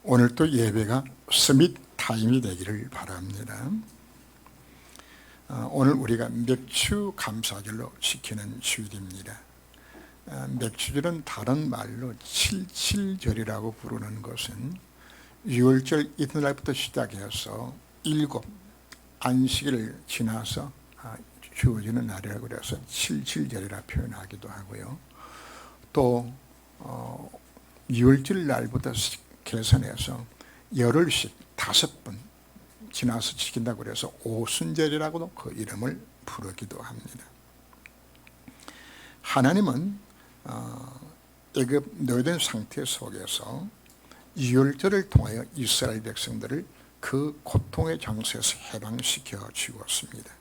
오늘도 예배가 서밋 타임이 되기를 바랍니다. 오늘 우리가 맥주 감사절로 지키는 주일입니다. 맥주절은 다른 말로 칠칠절이라고 부르는 것은 6월절 이튿날부터 시작해서 7 안식일을 지나서 주어지는 날이라고 그래서 칠칠절이라 표현하기도 하고요. 또 6월절 날부터 계산해서 열흘씩 5번 지나서 지킨다고 해서 오순절이라고도 그 이름을 부르기도 합니다. 하나님은 애굽 노예된 상태 속에서 유월절을 통하여 이스라엘 백성들을 그 고통의 장소에서 해방시켜 주었습니다.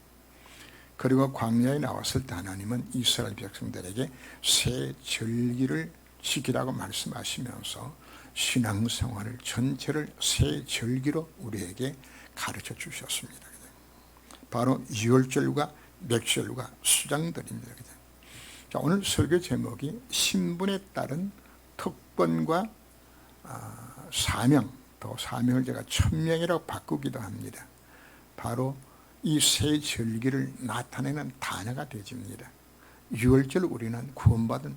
그리고 광야에 나왔을 때 하나님은 이스라엘 백성들에게 새 절기를 지키라고 말씀하시면서 신앙생활을 전체를 새 절기로 우리에게 가르쳐 주셨습니다. 바로 유월절과 맥주절과 수장들입니다. 자, 오늘 설교 제목이 신분에 따른 특권과 사명, 또 사명을 제가 천명이라고 바꾸기도 합니다. 바로 이 새 절기를 나타내는 단어가 되집니다. 유월절 우리는 구원받은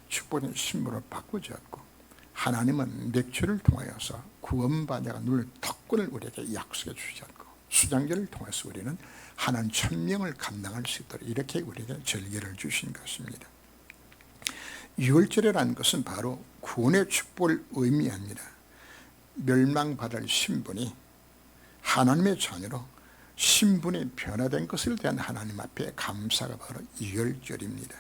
축복된 신분을 바꾸었고, 하나님은 맥주를 통하여서 구원받아가 누릴 특권을 우리에게 약속해 주셨고, 수장절을 통해서 우리는 하나님 천명을 감당할 수 있도록 이렇게 우리에게 절기를 주신 것입니다. 유월절이라는 것은 바로 구원의 축복을 의미합니다. 멸망받을 신분이 하나님의 자녀로 신분이 변화된 것을 대한 하나님 앞에 감사가 바로 유월절입니다.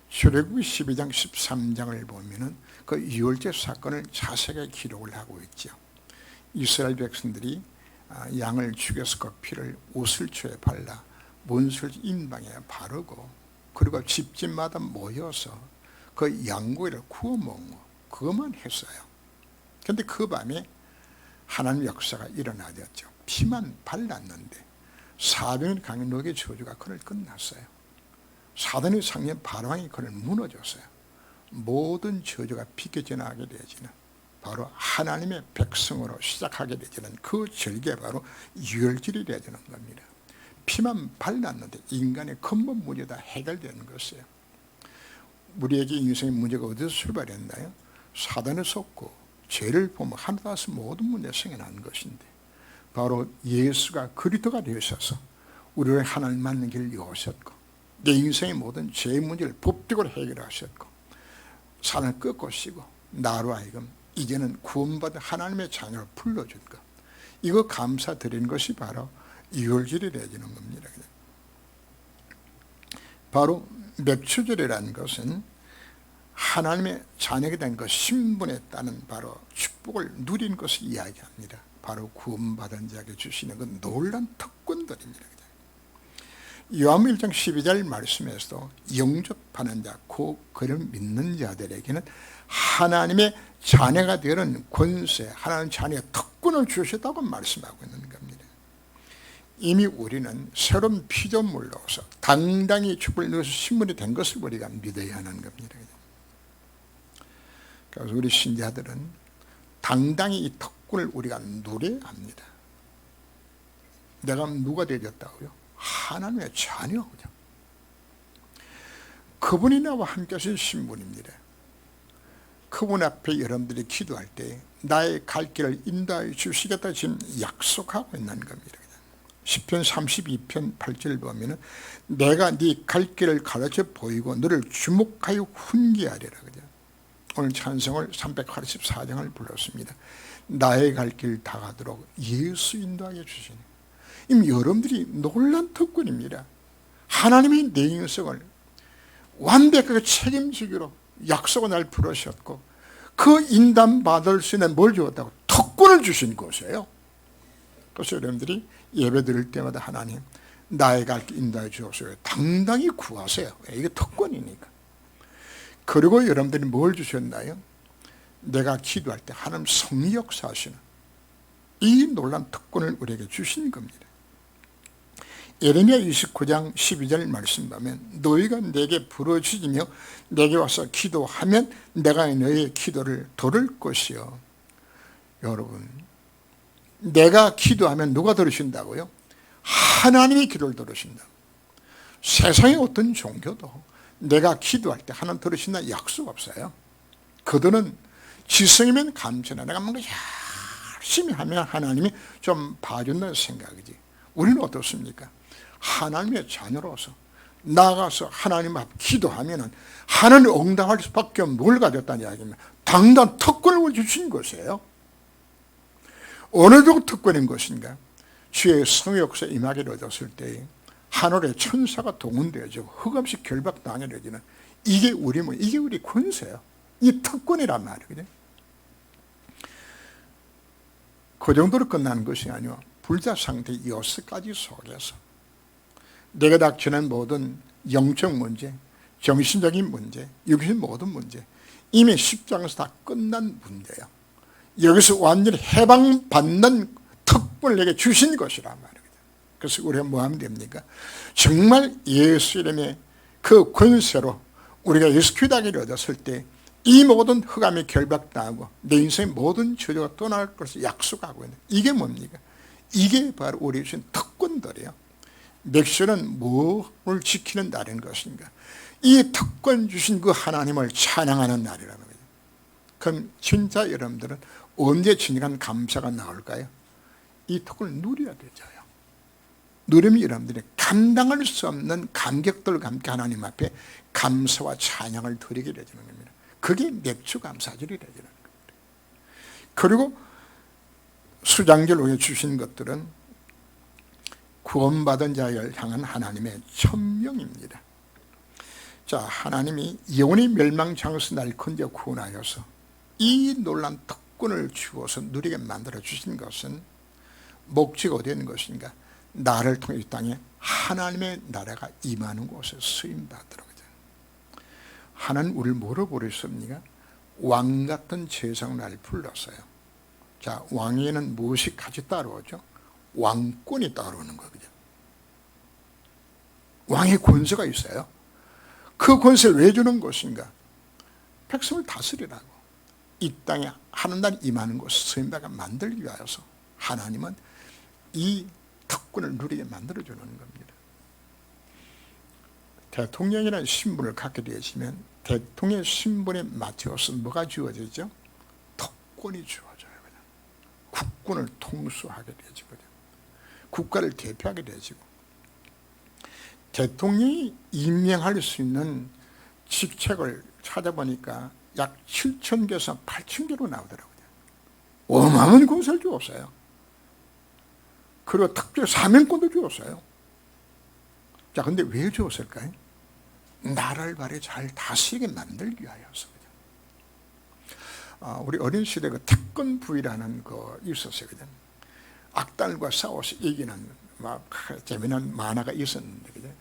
출애굽기 12장 13장을 보면은 그 유월절 사건을 자세하게 기록을 하고 있죠. 이스라엘 백성들이 양을 죽여서 그 피를 옷을초에 발라 문술 인방에 바르고, 그리고 집집마다 모여서 그 양고기를 구워 먹는 거, 그것만 했어요. 그런데 그 밤에 하나님 역사가 일어나졌죠. 피만 발랐는데 400년 강력의 저주가 그를 끝났어요. 사단의 상년 바로왕이 그를 무너졌어요. 모든 저주가 비껴져나가게 되지는 바로 하나님의 백성으로 시작하게 되지는 그 절기가 바로 유월절이 되어지는 겁니다. 피만 발랐는데 인간의 근본 문제가 해결되는 것이에요. 우리에게 인생의 문제가 어디서 출발했나요? 사단에 속고 죄를 보면 하나다서 모든 문제가 생겨난 것인데, 바로 예수가 그리스도가 되셔서 우리를 하나님 만난 길을 여셨고, 내 인생의 모든 죄의 문제를 법적으로 해결하셨고, 산을 꺾으시고 나로 하여금 이제는 구원받은 하나님의 자녀를 불러준 것, 이거 감사드리는 것이 바로 유월절이 되어지는 겁니다. 바로 맥주절이라는 것은 하나님의 자녀가 된 그 신분에 따른 바로 축복을 누린 것을 이야기합니다. 바로 구원받은 자에게 주시는 그 놀라운 특권들입니다. 요한복음 1장 12절 말씀에서도 영접하는 자, 곧 그를 믿는 자들에게는 하나님의 자녀가 되는 권세, 하나님 자녀의 특권을 주셨다고 말씀하고 있는 겁니다. 이미 우리는 새로운 피조물로서 당당히 축복을 누려서 신분이 된 것을 우리가 믿어야 하는 겁니다. 그래서 우리 신자들은 당당히 이 특권을 우리가 누려야 합니다. 내가 누가 되었다고요? 하나님의 자녀죠. 그분이 나와 함께 하신 신분입니다. 그분 앞에 여러분들이 기도할 때 나의 갈 길을 인도하여 주시겠다 지금 약속하고 있는 겁니다. 시편 32편 8절 보면은 내가 네 갈 길을 가르쳐 보이고 너를 주목하여 훈계하리라. 오늘 찬송을 384장을 불렀습니다. 나의 갈 길 다가도록 예수 인도하여 주시니, 이미 여러분들이 놀란 특권입니다. 하나님이 내 인생을 완벽하게 책임지기로 약속을 날 부르셨고, 그 인담 받을 수 있는 뭘 주었다고? 특권을 주신 것이에요. 그래서 여러분들이 예배 드릴 때마다 하나님 나의 갈 길 인도해 주옵소서 당당히 구하세요. 이게 특권이니까. 그리고 여러분들이 뭘 주셨나요? 내가 기도할 때 하나님 성리 역사하시는 이 놀라운 특권을 우리에게 주신 겁니다. 예레미야 29장 12절 말씀 보면 너희가 내게 부르짖으며 내게 와서 기도하면 내가 너희의 기도를 들을 것이요 여러분, 내가 기도하면 누가 들으신다고요? 하나님이 기도를 들으신다고. 세상의 어떤 종교도 내가 기도할 때 하나님 들으신다는 약속 없어요. 그들은 지성이면 감천하, 내가 뭔가 열심히 하면 하나님이 좀 봐준다는 생각이지. 우리는 어떻습니까? 하나님의 자녀로서 나가서 하나님 앞 기도하면 하나님 응답할 수밖에 없는 뭘 가졌다는 이야기입니다. 당단 특권을 주신 것이에요. 어느 정도 특권인 것인가? 주의 성의 역사에 임하기를 얻었을 때 하늘의 천사가 동원되어지고 흑암식 결박당해지는 이게 우리 권세예요. 이 특권이란 말이거든요. 그 정도로 끝나는 것이 아니고 불자상태 6가지 속에서 내가 닥치는 모든 영적 문제, 정신적인 문제, 육신 모든 문제, 이미 십장에서 다 끝난 문제예요. 여기서 완전히 해방받는 특권을 내게 주신 것이란 말이거든요. 그래서 우리가 뭐 하면 됩니까? 정말 예수 이름의 그 권세로 우리가 예수 기도하기를 얻었을 때 이 모든 흑암이 결박당하고 내 인생의 모든 저주가 떠날 것을 약속하고 있는, 이게 뭡니까? 이게 바로 우리 주신 특권들이에요. 맥주는 무엇을 지키는 날인 것인가? 이 특권 주신 그 하나님을 찬양하는 날이라는 거예요. 그럼 진짜 여러분들은 언제 진정한 감사가 나올까요? 이 특권을 누려야 되잖아요. 누리면 여러분들이 감당할 수 없는 감격들과 함께 하나님 앞에 감사와 찬양을 드리게 되는 겁니다. 그게 맥주 감사절이 되는 겁니다. 그리고 수장절 후에 주신 것들은 구원받은 자를 향한 하나님의 천명입니다. 자, 하나님이 영원히 멸망장에서 날 건져 구원하여서 이 놀란 특권을 주어서 누리게 만들어 주신 것은 목적이 어디에 있는 것인가? 나를 통해 이 땅에 하나님의 나라가 임하는 곳에 쓰임받도록. 하나님 우리를 뭐로 부르셨습니까? 왕 같은 재성을 날 불렀어요. 자, 왕에는 무엇이 같이 따라오죠? 왕권이 따라오는 거거든요. 왕의 권세가 있어요. 그 권세를 왜 주는 것인가? 백성을 다스리라고. 이 땅에 하나님 임하는 곳을 쓰임받게 만들기 위하여서 하나님은 이 특권을 누리게 만들어주는 겁니다. 대통령이라는 신분을 갖게 되시면 대통령 신분에 맞춰서 뭐가 주어지죠? 특권이 주어져요. 그냥. 국군을 통수하게 되지거든요. 국가를 대표하게 되지고 대통령이 임명할 수 있는 직책을 찾아보니까 약 7,000개에서 8,000개로 나오더라고요. 어마어마한 권세를 주었어요. 그리고 특별 사명권도 주었어요. 자, 근데 왜 주었을까요? 나라를 바로 잘 다스리게 만들기 위하여서. 우리 어린 시대 그 태권부위라는 거 있었어요. 악달과 싸워서 이기는 막 재미난 만화가 있었는데, 그죠?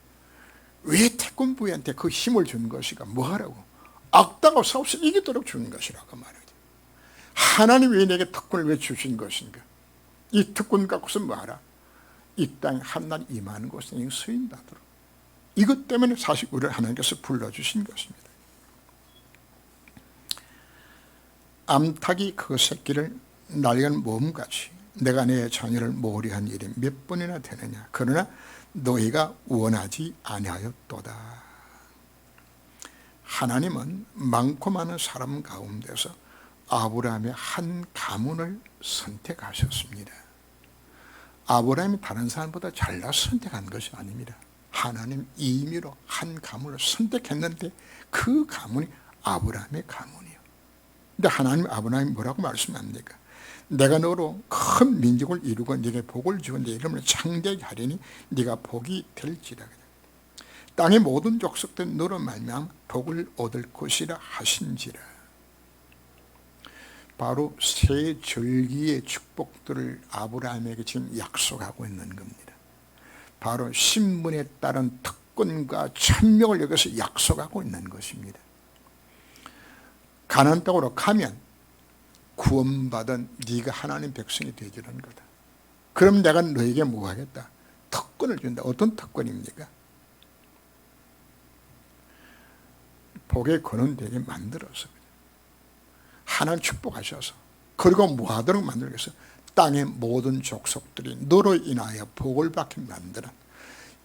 왜 태권부위한테 그 힘을 준 것이가 뭐 하라고? 악당과 싸워서 이기도록 주는 것이라고 말이죠. 하나님이 왜 내게 특권을 왜 주신 것인가? 이 특권 갖고서 뭐 하라? 이 땅에 하나님 임하는 곳에 쓰인다도록. 이것 때문에 사실 우리를 하나님께서 불러주신 것입니다. 암탉이 그 새끼를 날간 몸같이 내가 내 자녀를 모리한 일이 몇 번이나 되느냐. 그러나 너희가 원하지 아니하였도다. 하나님은 많고 많은 사람 가운데서 아브라함의 한 가문을 선택하셨습니다. 아브라함이 다른 사람보다 잘나서 선택한 것이 아닙니다. 하나님 임의로 한 가문을 선택했는데 그 가문이 아브라함의 가문이에요. 근데 하나님 아브라함이 뭐라고 말씀합니까? 내가 너로 큰 민족을 이루고 네게 복을 주고 네 이름을 창대하게 하리니 네가 복이 될지라. 땅의 모든 족속된 너로 말미암아 복을 얻을 것이라 하신지라. 바로 세 절기의 축복들을 아브라함에게 지금 약속하고 있는 겁니다. 바로 신분에 따른 특권과 천명을 여기서 약속하고 있는 것입니다. 가나안 땅으로 가면 구원받은 네가 하나님 백성이 되주는 거다. 그럼 내가 너에게 뭐 하겠다? 특권을 준다. 어떤 특권입니까? 복의 근원 되게 만들어서 하나님 축복하셔서 그리고 뭐하도록 만들겠어? 땅의 모든 족속들이 너로 인하여 복을 받게 만들어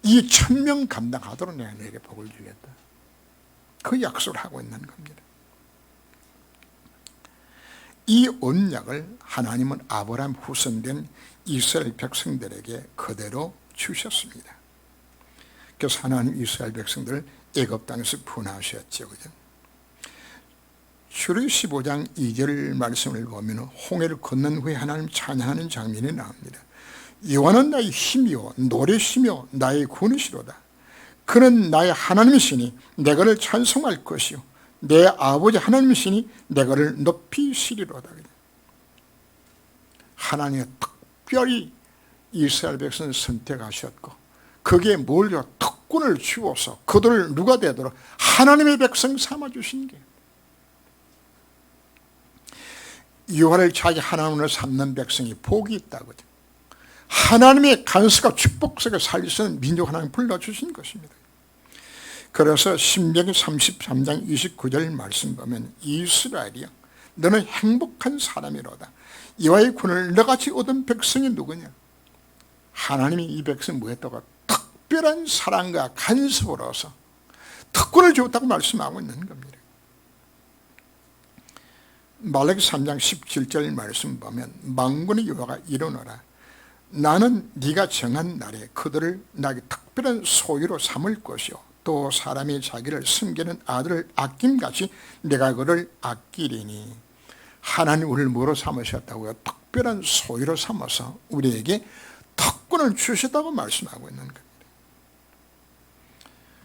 이 1000명 감당하도록 내가 너에게 복을 주겠다. 그 약속을 하고 있는 겁니다. 이 언약을 하나님은 아브라함 후손된 이스라엘 백성들에게 그대로 주셨습니다. 그래서 하나님 이스라엘 백성들을 애굽 땅에서 분하셨죠. 그죠? 출애굽기 15장 2절 말씀을 보면 홍해를 건넌 후에 하나님 찬양하는 장면이 나옵니다. 여호와는 나의 힘이요 노래시며 나의 구원이시로다. 그는 나의 하나님이시니 내가 그를 찬송할 것이요 내 아버지 하나님이시니 내가 그를 높이시리로다. 하나님이 특별히 이스라엘 백성을 선택하셨고 거기에 뭘 줘? 특권을 주어서 그들을 누가 되도록 하나님의 백성 삼아주신 게 여호와를 자기 하나님으로 삼는 백성이 복이 있다고 하나님의 간섭과 축복 속에 살릴 수 있는 민족 하나님 불러주신 것입니다. 그래서 신명기 33장 29절 말씀 보면 이스라엘이여 너는 행복한 사람이로다. 여호와의 구원을 너같이 얻은 백성이 누구냐? 하나님이 이 백성 뭐했다고? 특별한 사랑과 간섭으로서 특권을 주었다고 말씀하고 있는 겁니다. 말라기 3장 17절 말씀 보면 만군의 여호와가 이르노라 나는 네가 정한 날에 그들을 나에게 특별한 소유로 삼을 것이요 또 사람이 자기를 숨기는 아들을 아낌같이 내가 그를 아끼리니 하나님 우리를 뭐로 삼으셨다고요? 특별한 소유로 삼아서 우리에게 특권을 주셨다고 말씀하고 있는 겁니다.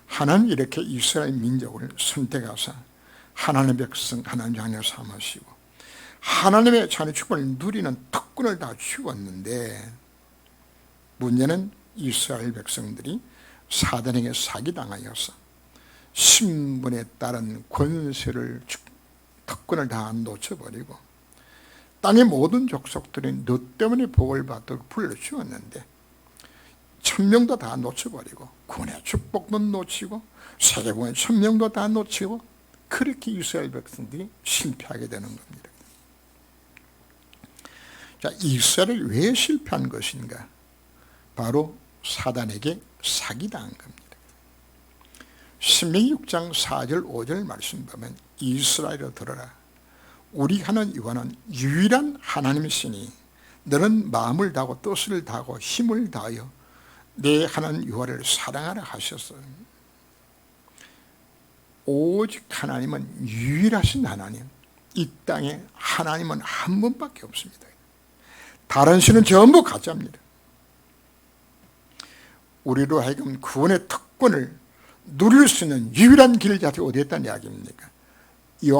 하나님 이렇게 이스라엘 민족을 선택하사 하나님의 백성 하나님 자녀 삼으시고 하나님의 자녀 축복을 누리는 특권을 다 주었는데 문제는 이스라엘 백성들이 사단에게 사기당하여서 신분에 따른 권세를 특권을 다 놓쳐버리고 땅의 모든 족속들이 너 때문에 복을 받도록 불러주었는데 1000명도 다 놓쳐버리고 구원의 축복도 놓치고 세계복음의 1000명도 다 놓치고 그렇게 이스라엘 백성들이 실패하게 되는 겁니다. 자, 이스라엘이 왜 실패한 것인가? 바로 사단에게 사기당한 겁니다. 신명기 6장 4절 5절 말씀 보면 이스라엘아 들어라 우리 하나님 여호와는 유일한 하나님이시니 너는 마음을 다하고 뜻을 다하고 힘을 다하여 내 하나님 여호와를 사랑하라 하셨어요. 오직 하나님은 유일하신 하나님 이 땅에 하나님은 한 분밖에 없습니다. 다른 신은 전부 가짜입니다. 우리로 하여금 구원의 특권을 누릴 수 있는 유일한 길 자체가 어디에 있다는 이야기입니까?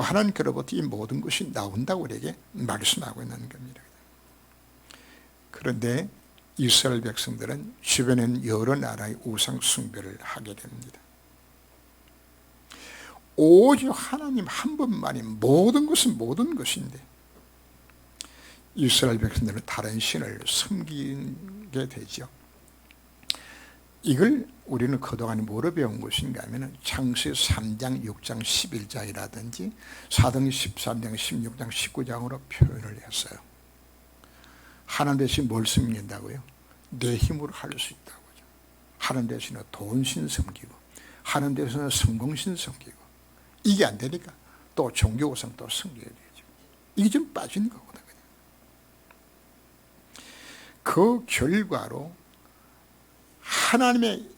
하나님께로부터 이 모든 것이 나온다고 우리에게 말씀하고 있는 겁니다. 그런데 이스라엘 백성들은 주변엔 여러 나라의 우상 숭배를 하게 됩니다. 오직 하나님 한 분만이 모든 것은 모든 것인데 이스라엘 백성들은 다른 신을 섬기게 되죠. 이걸 우리는 그동안 뭐로 배운 것인가 하면 창세기 3장, 6장, 11장이라든지 사도행전 13장, 16장, 19장으로 표현을 했어요. 하나님 대신 뭘 섬긴다고요? 내 힘으로 할 수 있다고요. 하나님 대신에 돈신 섬기고 하나님 대신에 성공신 섬기고 이게 안 되니까 또 종교우상 또 섬겨야 되죠. 이게 좀 빠진 거거든요. 그 결과로 하나님의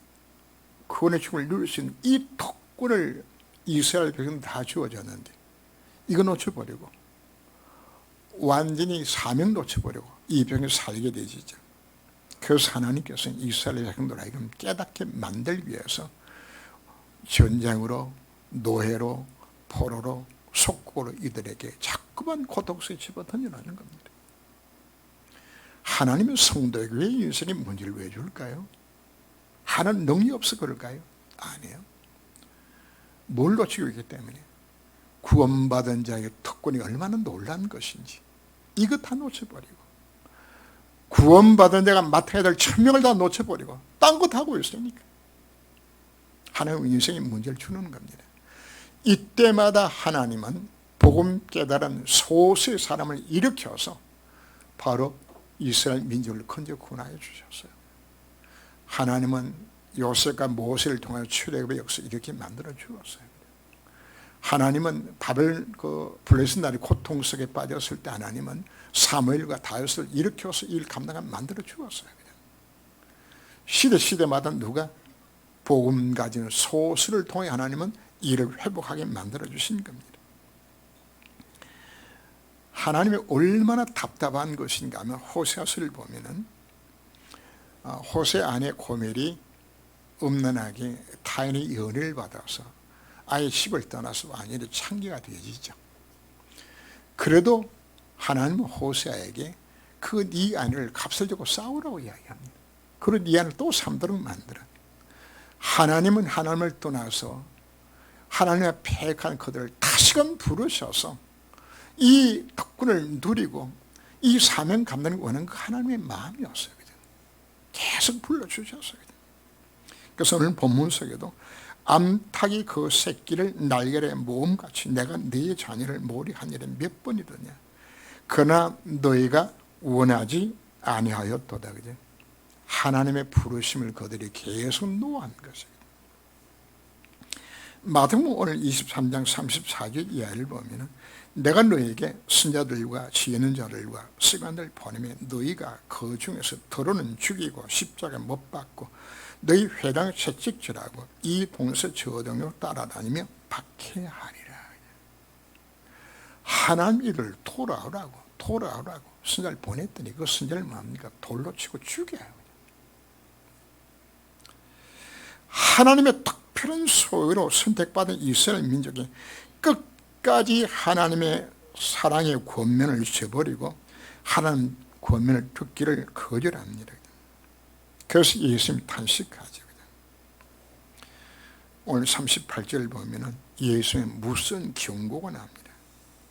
구원의 축복을 누릴 수 있는 이 특권을 이스라엘 백성은 다 주어졌는데 이거 놓쳐버리고 완전히 사명 놓쳐버리고 이 병에 살게 되지죠. 그래서 하나님께서는 이스라엘 백성들에게 깨닫게 만들기 위해서 전쟁으로 노예로 포로로 속국으로 이들에게 자꾸만 고통 속에 집어던져나는 겁니다. 하나님은 성도에게 왜 인생의 문제를 왜 줄까요? 하나는 능력이 없어 그럴까요? 아니에요. 뭘 놓치고 있기 때문에 구원받은 자에게 특권이 얼마나 놀라운 것인지 이것 다 놓쳐버리고 구원받은 자가 맡아야 될 1000명을 다 놓쳐버리고 딴 것 하고 있으니까 하나님은 인생의 문제를 주는 겁니다. 이때마다 하나님은 복음 깨달은 소수의 사람을 일으켜서 바로 이스라엘 민족을 건져 구원하여 주셨어요. 하나님은 요셉과 모세를 통하여 출애굽의 역사를 이렇게 만들어 주었어요. 하나님은 바벨 블레셋 나라의 고통 속에 빠졌을 때 하나님은 사무엘과 다윗을 일으켜서 일 감당하게 만들어 주었어요. 시대마다 누가 복음 가진 소수를 통해 하나님은 일을 회복하게 만들어 주신 겁니다. 하나님이 얼마나 답답한 것인가 하면 호세아서를 보면은 호세 아내 고멜이 음란하게 타인의 연애를 받아서 아예 집을 떠나서 완전히 창기가 되어지죠. 그래도 하나님은 호세아에게 그 네 아내를 값을 주고 싸우라고 이야기합니다. 그리고 네 아내를 또 삼도록 만들어. 하나님은 하나님을 떠나서 하나님의 패역한 그들을 다시금 부르셔서 이 특권을 누리고 이 사명 감당을 원하는 그 하나님의 마음이었어요. 계속 불러주셨어요. 그래서 오늘 본문 속에도 암탉이 그 새끼를 날개에 모음같이 내가 네 자녀를 모리한 일에 몇 번이더냐. 그러나 너희가 원하지 아니하였도다. 그죠? 하나님의 부르심을 그들이 계속 노한 것이에요. 마태복음 오늘 23장 34절 이하를 보면 내가 너희에게 선자들과 지혜는 자들과 서기관들 보내며 너희가 그 중에서 더러는 죽이고 십자가에 못 박고 너희 회당에 채찍질하고 이 동서 저 동으로 따라다니며 박해하리라. 하나님 이들 돌아오라고 선자를 보냈더니 그 선자를 뭡니까? 돌로 치고 죽여요. 하나님의 특별한 소유로 선택받은 이스라엘 민족이 끝까지 하나님의 사랑의 권면을 저버리고 하나님 권면을 듣기를 거절합니다. 그래서 예수님이 탄식하죠. 오늘 38절 보면 예수님의 무슨 경고가 나옵니다.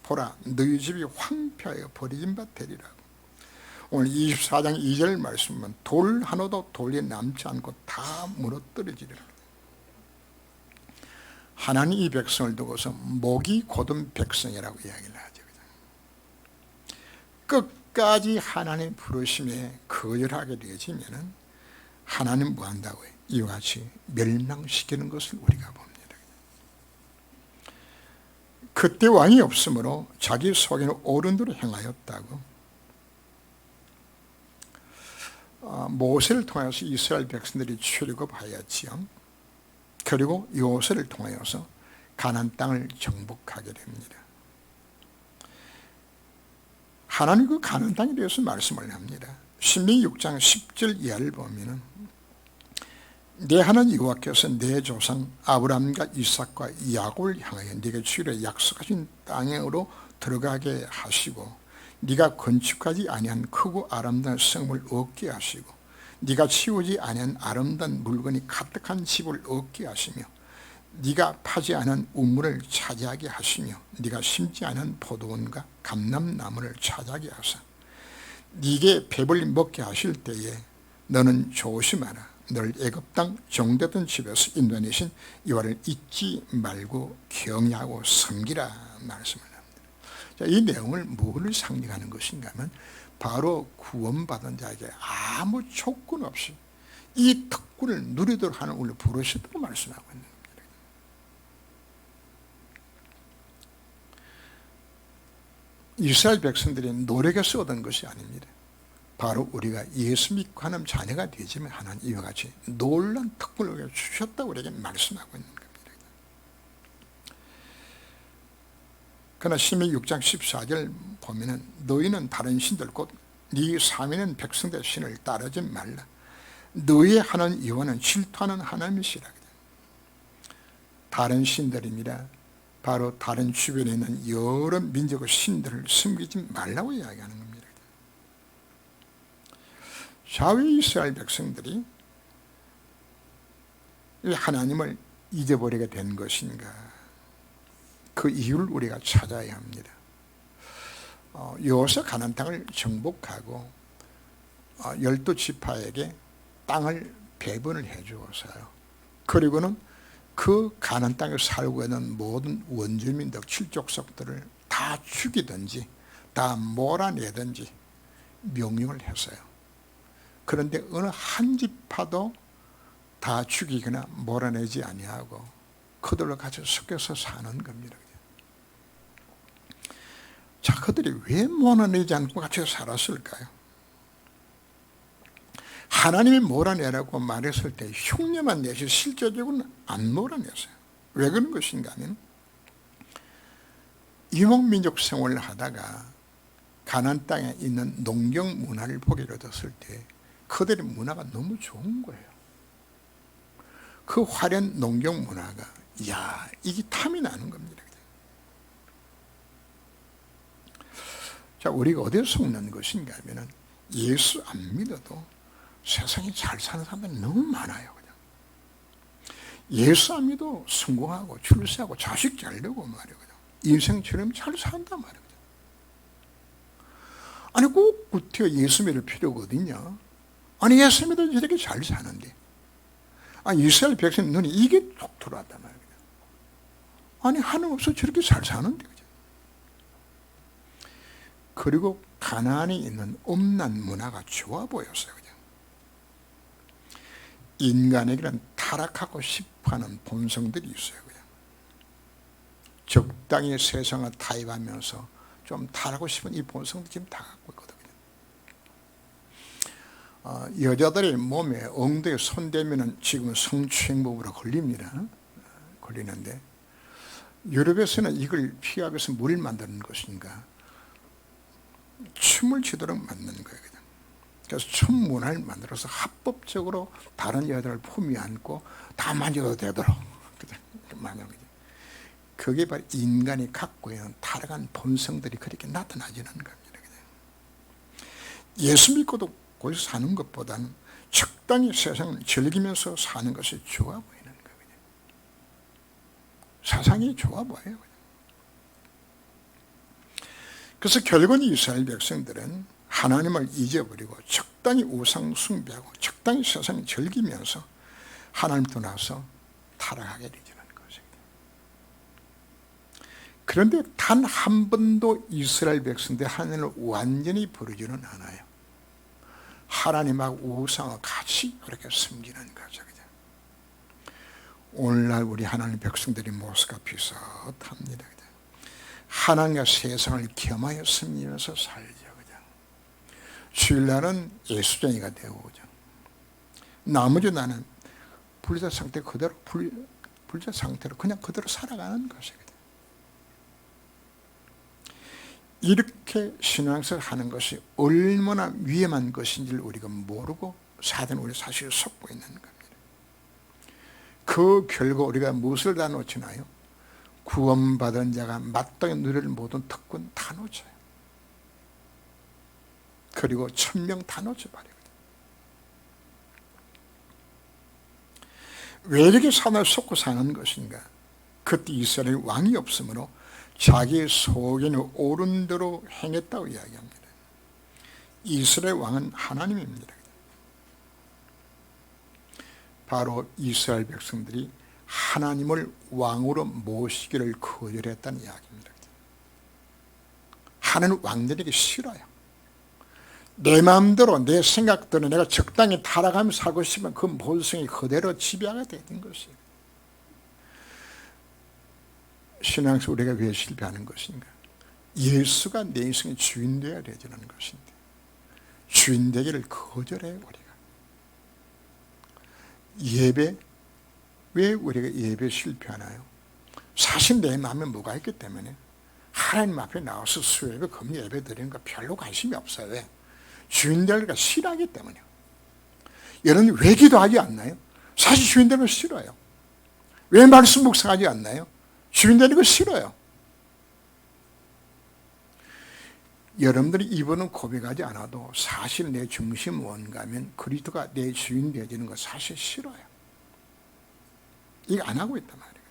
보라 너희 집이 황폐하여 버려진 바 되리라고. 오늘 24장 2절 말씀은 돌 하나도 돌에 남지 않고 다 무너뜨려지리라. 하나님 이 백성을 두고서 목이 곧은 백성이라고 이야기를 하죠. 끝까지 하나님 부르심에 거절하게 되어지면 하나님 뭐 한다고요? 이와 같이 멸망시키는 것을 우리가 봅니다. 그때 왕이 없으므로 자기 속에는 옳은 대로 행하였다고. 모세를 통해서 이스라엘 백성들이 출애굽하였지요. 그리고 요새를 통하여서 가나안 땅을 정복하게 됩니다. 하나님 그 가나안 땅에 대해서 말씀을 합니다. 신명기 6장 10절 이하를 보면은 내 하나님 여호와께서 내 조상 아브라함과 이삭과 야곱을 향하여 네가 주기로 약속하신 땅으로 들어가게 하시고 네가 건축하지 아니한 크고 아름다운 성을 얻게 하시고 네가 치우지 아니한 아름다운 물건이 가득한 집을 얻게 하시며 네가 파지 않은 우물을 차지하게 하시며 네가 심지 않은 포도원과 감람나무를 차지하게 하사 네게 배불리 먹게 하실 때에 너는 조심하라. 널 애굽 땅 종되던 집에서 인도하신 여호와를 잊지 말고 경외하고 섬기라 말씀을 합니다. 자, 이 내용을 무엇을 상징하는 것인가 하면 바로 구원받은 자에게 아무 조건 없이 이 특권을 누리도록 하는 우리를 부르셨다고 말씀하고 있는 겁니다. 이스라엘 백성들이 노력해서 얻은 것이 아닙니다. 바로 우리가 예수 믿고 하나님 자녀가 되지만 하나님 이와 같이 놀라운 특권을 주셨다고 우리에게 말씀하고 있는 겁니다. 그러나 신명기 6장 14절 보면은 너희는 다른 신들 곧 네 사면은 백성들 신을 따르지 말라. 너희의 하나님 여호와는 질투하는 하나님이시라. 다른 신들입니다. 바로 다른 주변에 있는 여러 민족의 신들을 섬기지 말라고 이야기하는 겁니다. 자, 왜 이스라엘 백성들이 하나님을 잊어버리게 된 것인가? 그 이유를 우리가 찾아야 합니다. 여호수아 가나안 땅을 정복하고 12지파에게 땅을 배분을 해 주어서요. 그리고는 그 가나안 땅에 살고 있는 모든 원주민들, 칠족속들을 다 죽이든지 다 몰아내든지 명령을 했어요. 그런데 어느 한 지파도 다 죽이거나 몰아내지 아니하고 그들로 같이 섞여서 사는 겁니다. 자, 그들이 왜 몰아내지 않고 같이 살았을까요? 하나님이 몰아내라고 말했을 때 흉내만 내시 실제적으로는 안 몰아냈어요. 왜 그런 것인가 하면 유목민족 생활을 하다가 가나안 땅에 있는 농경 문화를 보게 되었을 때 그들의 문화가 너무 좋은 거예요. 그 화려한 농경 문화가 이게 탐이 나는 겁니다. 자, 우리가 어디에 속는 것인가 하면 예수 안 믿어도 세상에 잘 사는 사람들이 너무 많아요. 그냥. 예수 안 믿어도 성공하고 출세하고 자식 잘 되고 말이에요. 그냥. 인생처럼 잘 산단 말이에요. 아니 꼭 구태여 예수 믿을 필요가 어딨냐? 아니 예수 믿어도 저렇게 잘 사는데 이스라엘 백성 눈에 이게 톡 들어왔단 말이에요. 아니 하나님 없어 저렇게 잘 사는데 그죠? 그리고 가나안에 있는 음란 문화가 좋아 보였어요. 그냥. 인간에게는 타락하고 싶어하는 본성들이 있어요. 그냥. 적당히 세상을 타협하면서 좀 타락하고 싶은 이 본성도 지금 다 갖고 있거든요. 여자들의 몸에 엉덩이에 손대면 지금 성추행범으로 걸리는데 유럽에서는 이걸 피하기 위해서 뭘 만드는 것인가? 춤을 추도록 만드는 거예요. 그냥. 그래서 춤 문화를 만들어서 합법적으로 다른 여자를 품에 안고 다 만져도 되도록 만드는 거죠. 그게 바로 인간이 갖고 있는 타락한 본성들이 그렇게 나타나지는 겁니다. 예수 믿고도 거기서 사는 것보다는 적당히 세상을 즐기면서 사는 것이 좋아 보이는 거예요. 세상이 좋아 보여요. 그래서 결국은 이스라엘 백성들은 하나님을 잊어버리고 적당히 우상 숭배하고 적당히 세상을 즐기면서 하나님 떠나서 타락하게 되는 것입니다. 그런데 단 한 번도 이스라엘 백성들이 하나님을 완전히 부르지는 않아요. 하나님하고 우상을 같이 그렇게 섬기는 거죠. 오늘날 우리 하나님 백성들의 모습과 비슷합니다. 하나님과 세상을 겸하여 섬기면서 살죠. 주일날은 예수쟁이가 되고, 나머지 나는 불자 상태 그대로, 불자 상태로 그냥 그대로 살아가는 것이거든요. 이렇게 신앙생활 하는 것이 얼마나 위험한 것인지를 우리가 모르고 사단 우리 사실을 속고 있는 겁니다. 그 결과 우리가 무엇을 다 놓치나요? 구원받은 자가 마땅히 누릴 모든 특권 다 놓쳐요. 그리고 1000명 다 놓쳐버려요. 왜 이렇게 사단을 속고 사는 것인가? 그때 이스라엘 왕이 없으므로 자기 소견이 옳은 대로 행했다고 이야기합니다. 이스라엘 왕은 하나님입니다. 바로 이스라엘 백성들이 하나님을 왕으로 모시기를 거절했다는 이야기입니다. 하나님 왕들에게 싫어요. 내 마음대로 내 생각대로 내가 적당히 타락하며 살고 싶으면 그 본성이 그대로 지배하게 되는 것이에요. 신앙에서 우리가 왜 실패하는 것인가? 예수가 내 인생의 주인 되어야 되는 것인데 주인 되기를 거절해요. 우리가 예배, 왜 우리가 예배 실패하나요? 사실 내 마음에 뭐가 있기 때문에 하나님 앞에 나와서 수요예배, 금요예배 드리는 거 별로 관심이 없어요. 왜? 주인 되기가 싫어하기 때문에요. 여러분 왜 기도하지 않나요? 사실 주인 되는 거 싫어요. 왜 말씀 묵상하지 않나요? 주인 되는 거 싫어요. 여러분들이 이번은 고백하지 않아도 사실 내 중심 뭔가면 그리스도가 내 주인 되어지는 거 사실 싫어요. 이거 안 하고 있단 말이에요.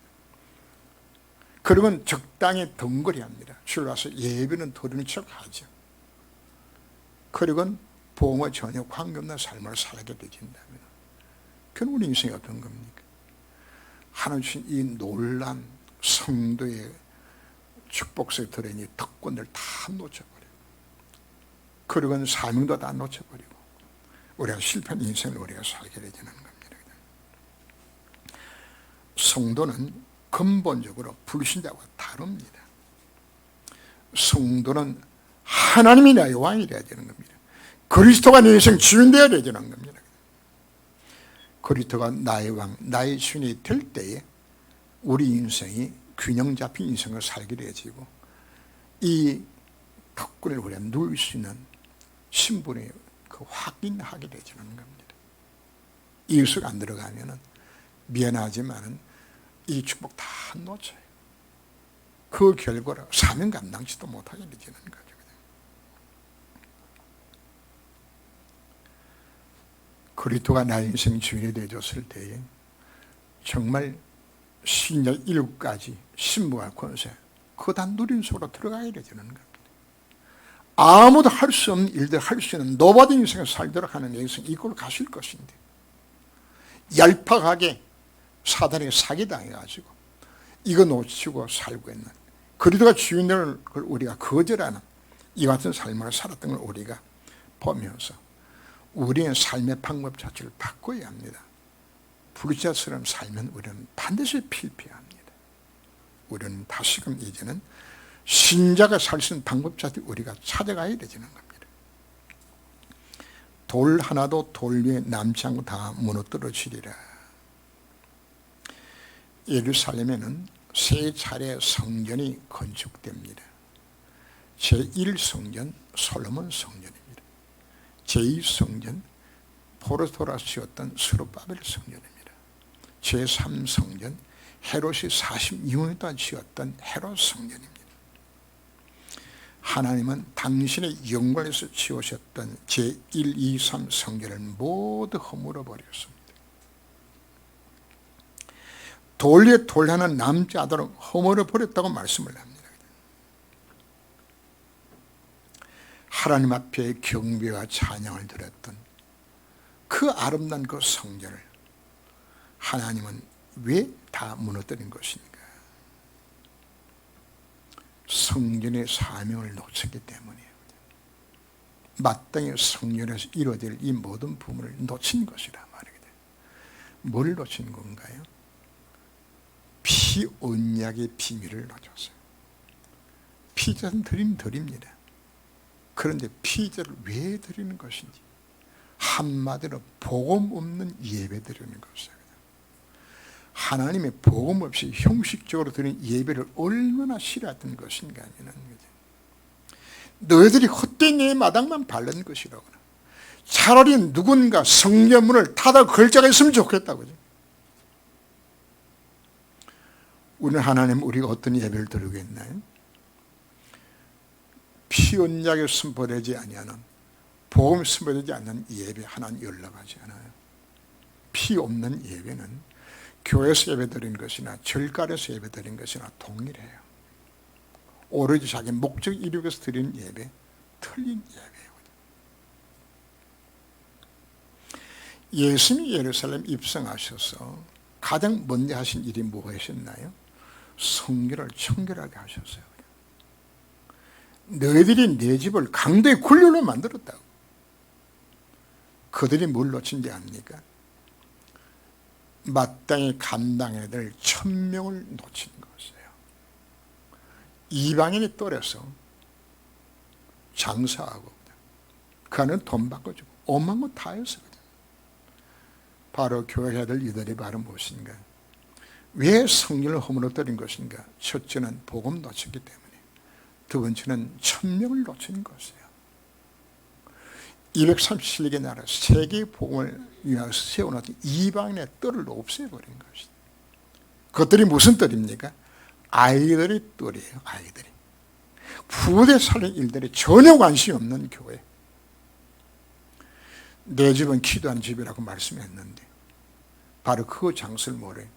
그러면 적당히 덩거리 합니다. 주일 와서 예배는 드리는 척 하죠. 그리고 보험과 전혀 관계없는 삶을 살게 되진다면 그건 우리 인생이 어떤 겁니까? 하나님 주신 이 놀란 성도의 축복성에 들어있는 특권들 다 놓쳐버리고, 그리고는 사명도 다 놓쳐버리고, 우리가 실패한 인생을 우리가 살게 되는 겁니다. 성도는 근본적으로 불신자와 다릅니다. 성도는 하나님이 나의 왕이 되어야 되는 겁니다. 그리스도가 내 인생 주인 되어야 되는 겁니다. 그리스도가 나의 왕, 나의 주인이 될 때에 우리 인생이 균형 잡힌 인생을 살게 되어지고, 이 특권을 우리가 누릴 수 있는 신분이 확인하게 되지는 겁니다. 이웃을 안 들어가면은 미안하지만은 이 축복 다 놓쳐요. 그 결과로 사명 감당치도 못하게 되지는 거죠. 그리스도가 나의 인생 주인이 되어줬을 때에 정말 신약 7가지 신부와 권세, 그거 다 누린 속으로 들어가야 되는 겁니다. 아무도 할 수 없는 일들 할 수 있는 노바드 인생을 살도록 하는 인생, 이걸로 가실 것인데 얄팍하게 사단에게 사기당해가지고 이거 놓치고 살고 있는, 그리스도가 주인을 우리가 거절하는 이 같은 삶을 살았던 걸 우리가 보면서 우리의 삶의 방법 자체를 바꿔야 합니다. 불자처럼 살면 우리는 반드시 필패합니다. 우리는 다시금 이제는 신자가 살 수 있는 방법 자체를 우리가 찾아가야 되는 겁니다. 돌 하나도 돌 위에 남지 않고 다 무너뜨려지리라. 예루살렘에는 세 차례 성전이 건축됩니다. 제1성전 솔로몬 성전입니다. 제2성전 포르토라 지었던 스룹바벨 성전입니다. 제3성전 헤롯이 42년 동안 지었던 헤롯 성전입니다. 하나님은 당신의 영광에서 지으셨던 제1, 2, 3 성전을 모두 허물어 버렸습니다. 돌 위에 돌 하나 남지 않도록 허물어 버렸다고 말씀을 합니다. 하나님 앞에 경배와 찬양을 드렸던 그 아름다운 그 성전을 하나님은 왜 다 무너뜨린 것인가? 성전의 사명을 놓쳤기 때문이에요. 마땅히 성전에서 이루어질 이 모든 부분을 놓친 것이라 말이거든요. 뭘 놓친 건가요? 피 언약의 비밀을 놓쳤어요. 피자는 드립니다. 그런데 피자를 왜 드리는 것인지, 한마디로 복음 없는 예배 드리는 것이에요. 하나님의 복음 없이 형식적으로 드리는 예배를 얼마나 싫어했던 것인가 하면, 너희들이 헛된 내 마당만 바른 것이라고. 차라리 누군가 성전문을 닫아 걸자가 있으면 좋겠다고. 우리는 하나님, 우리가 어떤 예배를 드리고 있나요? 피 언약에 선포되지 아니하는, 복음 선포되지 않는 예배 하나는 연락하지 않아요. 피 없는 예배는 교회에서 예배드린 것이나 절간에서 예배드린 것이나 동일해요. 오로지 자기 목적 이루기 위해서 드린 예배, 틀린 예배예요. 예수님이 예루살렘 입성하셔서 가장 먼저 하신 일이 무엇이었나요? 성전을 청결하게 하셨어요. 너희들이 내 집을 강도의 굴렬로 만들었다고. 그들이 뭘 놓친지 압니까? 마땅히 감당해야 될 1000명을 놓친 것이에요. 이방인이 떨어서 장사하고 그 안은 돈 바꿔주고 오만 거 다 했었거든요. 바로 교회 아들 이들의 바로 무엇인가? 왜 성전을 허물어뜨린 것인가? 첫째는 복음 놓쳤기 때문에, 두 번째는 1000명을 놓친 것이에요. 237개 나라 세계의 복음을 위해서 세워놓은 이방인의 뜰을 없애버린 것이죠. 그것들이 무슨 뜰입니까? 아이들의 뜰이에요. 아이들이 후대 살릴 일들이 전혀 관심이 없는 교회. 내 집은 기도하는 집이라고 말씀했는데 바로 그 장소를 뭐래?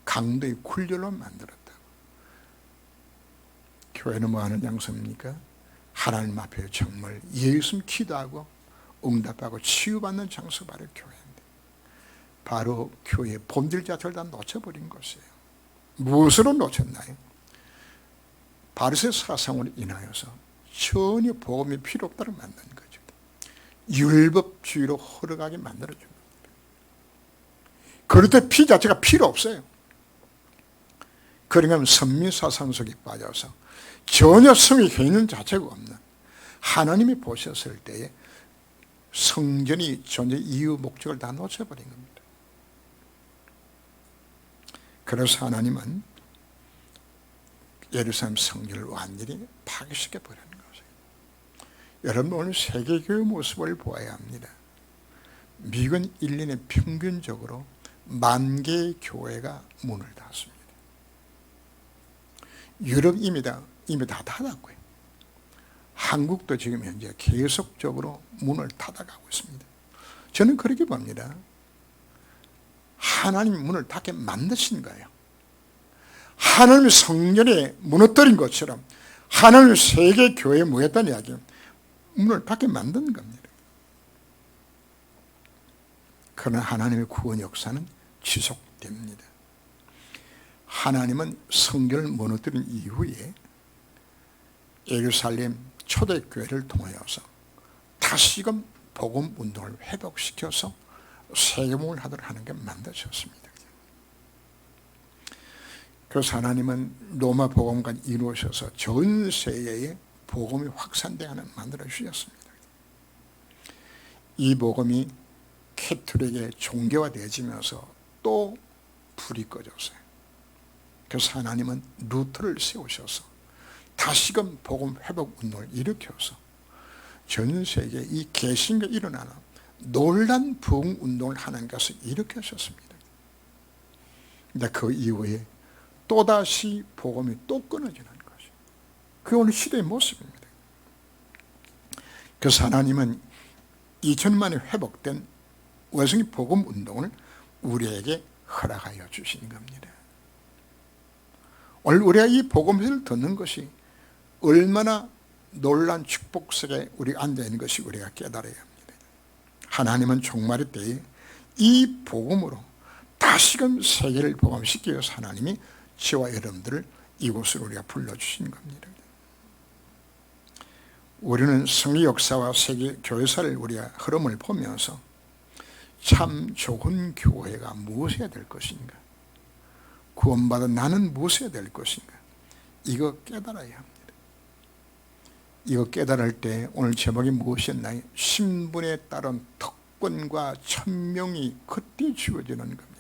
강도의 굴절로 만들었다고. 교회는 뭐 하는 장소입니까? 하나님 앞에 정말 예수 기도하고 응답하고 치유받는 장소, 바로 교회인데, 바로 교회의 본질 자체를 다 놓쳐버린 것이에요. 무엇으로 놓쳤나요? 바리새 사상으로 인하여서 전혀 복음이 필요 없다고 만드는 거죠. 율법주의로 흘러가게 만들어줍니다. 그럴 때 피 자체가 필요 없어요. 그러면 선미사상 속에 빠져서 전혀 성의 개념 자체가 없는, 하나님이 보셨을 때에 성전이 존재 이유 목적을 다 놓쳐버린 겁니다. 그래서 하나님은 예루살렘 성전을 완전히 파괴시켜 버리는 것이에요. 여러분, 오늘 세계교회 모습을 보아야 합니다. 미국은 1년에 평균적으로 10,000개의 교회가 문을 닫습니다. 유럽 이미 다 닫았고요. 한국도 지금 현재 계속적으로 문을 닫아가고 있습니다. 저는 그렇게 봅니다. 하나님이 문을 닫게 만드신 거예요. 하나님의 성전에 무너뜨린 것처럼 하나님의 세계 교회에 모였다는 이야기는 문을 닫게 만든 겁니다. 그러나 하나님의 구원 역사는 지속됩니다. 하나님은 성전을 무너뜨린 이후에 예루살렘 초대교회를 통하여서 다시금 복음 운동을 회복시켜서 세계문을 하도록 하는 게 만드셨습니다. 그래서 하나님은 로마 복음과 이루어져서 전 세계에 복음이 확산되게 만들어 주셨습니다. 이 복음이 캐톨릭의 종교화되어지면서 또 불이 꺼졌어요. 그래서 하나님은 루터를 세우셔서 다시금 복음 회복 운동을 일으켜서 전 세계에 이 개신교 일어나는 놀란 부흥 운동을 하는 것을 일으키셨습니다. 근데 그 이후에 또다시 복음이 또 끊어지는 것이, 그게 오늘 시대의 모습입니다. 그래서 하나님은 2000만에 회복된 외성의 복음 운동을 우리에게 허락하여 주신 겁니다. 오늘 우리가 이 복음을 듣는 것이 얼마나 놀라운 축복 속에 우리가 앉아있는 것이 우리가 깨달아야 합니다. 하나님은 종말의 때에 이 복음으로 다시금 세계를 복음시키기 위해서 하나님이 저와 여러분들을 이곳으로 우리가 불러주신 겁니다. 우리는 성의 역사와 세계 교회사를 우리가 흐름을 보면서 참 좋은 교회가 무엇이어야 될 것인가, 구원받은 나는 무엇이어야 될 것인가, 이거 깨달아야 합니다. 이거 깨달을 때 오늘 제목이 무엇이었나요? 신분에 따른 특권과 천명이 그때 주어지는 겁니다.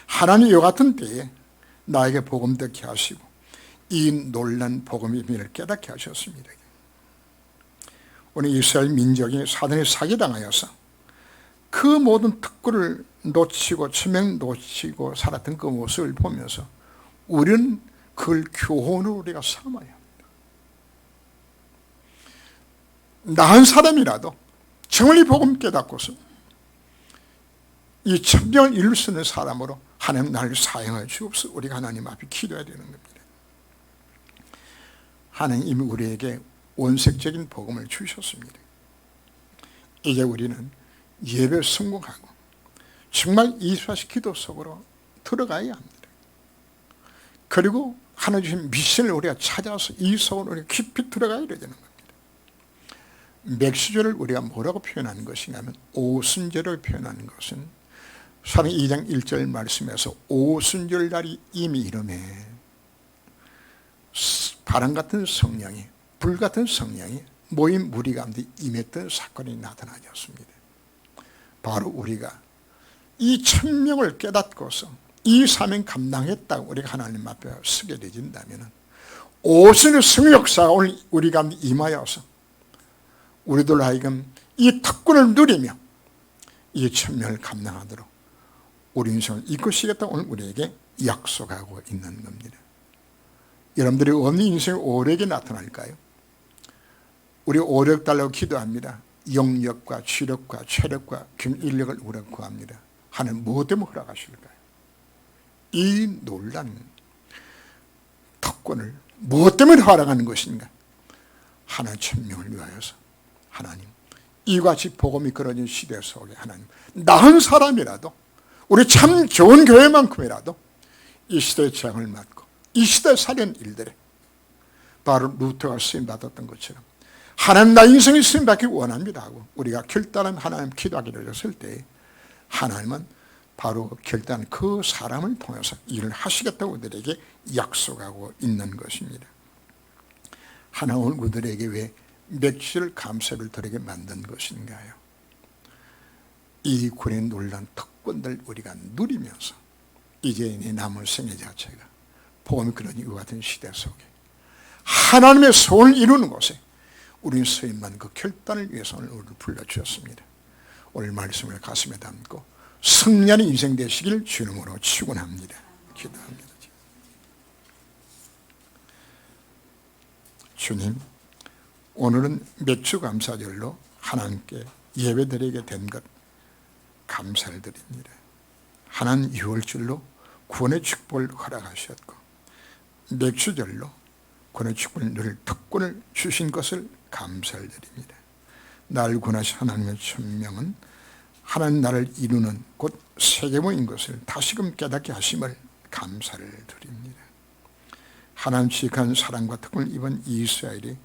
하나님 이 같은 때에 나에게 복음 듣게 하시고 이 놀란 복음의 비밀을 깨닫게 하셨습니다. 오늘 이스라엘 민족이 사단에 사기당하여서 그 모든 특권을 놓치고 천명 놓치고 살았던 그 모습을 보면서 우리는 그걸 교훈으로 우리가 삼아야 합니다. 나은 사람이라도 정말 복음 깨닫고서 이 천명을 이룰 수 있는 사람으로 하나님 나를 사용하여 주옵소서. 우리가 하나님 앞에 기도해야 되는 겁니다. 하나님 이미 우리에게 원색적인 복음을 주셨습니다. 이제 우리는 예배 성공하고 정말 24시 기도 속으로 들어가야 합니다. 그리고 하나님 주신 미션을 우리가 찾아서 이 속으로 우리가 깊이 들어가야 되는 겁니다. 맥시절을 우리가 뭐라고 표현하는 것이냐 하면 오순절을 표현하는 것은 사도행 2장 1절 말씀에서 오순절 날이 이미 이름에 바람 같은 성령이, 불 같은 성령이 모인 무리 가운데 임했던 사건이 나타나졌습니다. 바로 우리가 이 천명을 깨닫고서 이 사명 감당했다고 우리가 하나님 앞에 서게 되진다면 오순절 성역사가 오늘 우리 가운데 임하여서 우리들 하여금 이 특권을 누리며 이 천명을 감당하도록 우리 인생을 이끄시겠다 오늘 우리에게 약속하고 있는 겁니다. 여러분들이 어느 인생이 오래게 나타날까요? 우리 오력 달라고 기도합니다. 영력과 지력과 체력과 인력을 우리가 구합니다. 하나님 무엇 때문에 허락하실까요? 이 놀란 특권을 무엇 때문에 허락하는 것인가? 하나님 천명을 위하여서 하나님 이와 같이 복음이 끊어진 시대 속에 하나님 나은 사람이라도 우리 참 좋은 교회만큼이라도 이 시대의 재앙을 맞고 이 시대 살인 일들에 바로 루터가 쓰임받았던 것처럼 하나님 나 인생이 쓰임받기 원합니다 하고 우리가 결단한 하나님 기도하기를 했을 때 하나님은 바로 결단 그 사람을 통해서 일을 하시겠다고 우리에게 약속하고 있는 것입니다. 하나님은 우리에게 왜 며칠 감사를 드리게 만든 것인가요? 이 군에 놀란 특권들 우리가 누리면서 이제 남은 생애 자체가 보험이 그러니 이와 같은 시대 속에 하나님의 소원을 이루는 곳에 우리는 서임만 그 결단을 위해서 오늘 우리를 불러주셨습니다. 오늘 말씀을 가슴에 담고 승리하는 인생 되시길 주님으로 축원합니다. 기도합니다. 주님, 오늘은 맥주 감사절로 하나님께 예배드리게 된 것 감사를 드립니다. 하나님 6월절로 구원의 축복을 허락하셨고 맥주절로 구원의 축복을 누릴 특권을 주신 것을 감사를 드립니다. 날 구원하신 하나님의 천명은 하나님 나를 이루는 곧 세계모인 것을 다시금 깨닫게 하심을 감사를 드립니다. 하나님 지극한 사랑과 특권을 입은 이스라엘이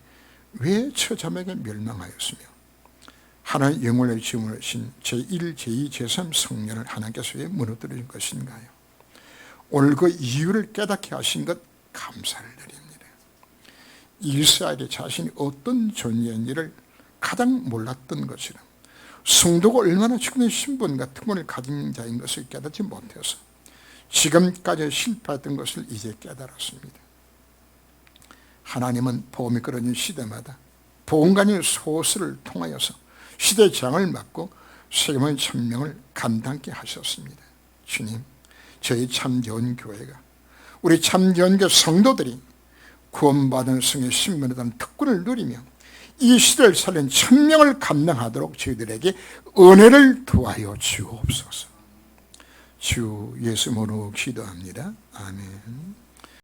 왜 처자에게 멸망하였으며 하나님 영원의 지음으로신 제1, 제2, 제3 성년을 하나님께서 왜 무너뜨린 것인가요? 오늘 그 이유를 깨닫게 하신 것 감사를 드립니다. 이스라엘이 자신이 어떤 존재인지를 가장 몰랐던 것처럼 성도가 얼마나 축복의 신분과 특권을 가진 자인 것을 깨닫지 못해서 지금까지 실패했던 것을 이제 깨달았습니다. 하나님은 복음이 끊어진 시대마다 복음관의 소설을 통하여서 시대의 재앙을 막고 세계만의 천명을 감당케 하셨습니다. 주님, 저희 참좋은 교회가 우리 참좋은 교회 성도들이 구원받은 성의 신분에 대한 특권을 누리며 이 시대를 살린 천명을 감당하도록 저희들에게 은혜를 더하여 주옵소서. 주 예수 이름으로 기도합니다. 아멘.